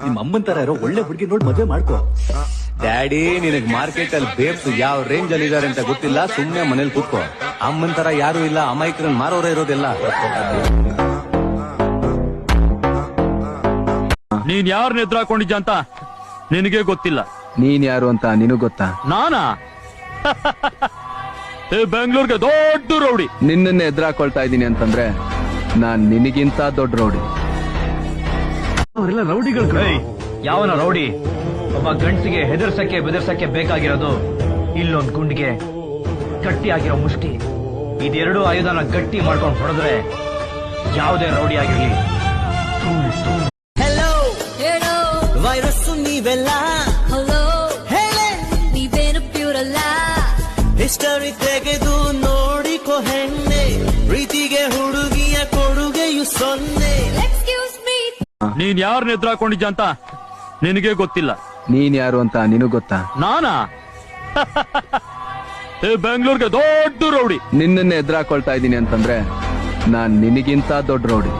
ನಿಮ್ ಅಮ್ಮನ್ ತರ ಇರೋ ಒಳ್ಳೆ ಹುಡುಗಿ ನೋಡಿ ಮದ್ವೆ ಮಾಡ್ಕೋ. ಡ್ಯಾಡಿ ನಿನಗ್ ಮಾರ್ಕೆಟ್ ಅಲ್ಲಿ ಬೇಬ್ಸ್ ಯಾವ ರೇಂಜ್ ಅಲ್ಲಿ ಇದಾರೆ ಅಂತ ಗೊತ್ತಿಲ್ಲ, ಸುಮ್ನೆ ಮನೇಲಿ ಕೂತ್ಕೋ. ಅಮ್ಮನ್ ತರ ಯಾರು ಇಲ್ಲ, ಅಮಾಯಕರನ್ ಮಾರೋರೇ ಇರೋದಿಲ್ಲ. ನೀನ್ ಯಾರನ್ನ ಎದುರಾಕೊಂಡಿದ್ಯ ಅಂತ ನಿನಗೆ ಗೊತ್ತಿಲ್ಲ. ನೀನ್ ಯಾರು ಅಂತ ನಿನಗ್ ಗೊತ್ತಾ? ನಾನಾ? ಬೆಂಗಳೂರಿಗೆ ದೊಡ್ಡ ರೌಡಿ. ನಿನ್ನನ್ನೇ ಎದುರಾಕೊಳ್ತಾ ಇದೀನಿ ಅಂತಂದ್ರೆ ನಾನ್ ನಿನಗಿಂತ ದೊಡ್ಡ ರೌಡಿ. ಅವರೆಲ್ಲ ರೌಡಿಗಳು. ಯಾವನ ರೌಡಿ? ಒಬ್ಬ ಗಂಡ್ಸಿಗೆ ಹೆದರ್ಸಕ್ಕೆ ಬೆದರ್ಸಕ್ಕೆ ಬೇಕಾಗಿರೋದು ಇಲ್ಲೊಂದ್ ಗುಂಡಿಗೆ ಗಟ್ಟಿ ಆಗಿರೋ ಮುಷ್ಟಿ. ಇದೆರಡು ಆಯುಧನ ಗಟ್ಟಿ ಮಾಡ್ಕೊಂಡು ಹೊಡೆದ್ರೆ ಯಾವುದೇ ರೌಡಿ ಆಗಿರ್ಲಿ ಹೆಲೋ ಹೇಳೋ ವೈರಸ್ ನೀವೆಲ್ಲ ಹಲೋ ಹೇಳೆ ನೀವೇನು ಪ್ಯೂರಲ್ಲ. ಹಿಸ್ಟರಿ ತೆಗೆದು ನೋಡಿಕೊ ಹೆಣ್ಣೆ, ಪ್ರೀತಿಗೆ ಹುಡುಗಿಯ ಕೊಡುಗೆಯು ಸೊನ್ನೆ. Excuse me. ನೀನ್ ಯಾರನ್ನ ಎದುರಾಕೊಂಡಿದ್ಯ ಅಂತ ನಿನಗೆ ಗೊತ್ತಿಲ್ಲ. ನೀನ್ ಯಾರು ಅಂತ ನಿನಗ್ ಗೊತ್ತಾ? ನಾನಾ? ಬೆಂಗಳೂರಿಗೆ ದೊಡ್ಡ ರೌಡಿ. ನಿನ್ನನ್ನೇ ಎದುರಾಕೊಳ್ತಾ ಇದೀನಿ ಅಂತಂದ್ರೆ ನಾನ್ ನಿನಗಿಂತ ದೊಡ್ಡ ರೌಡಿ.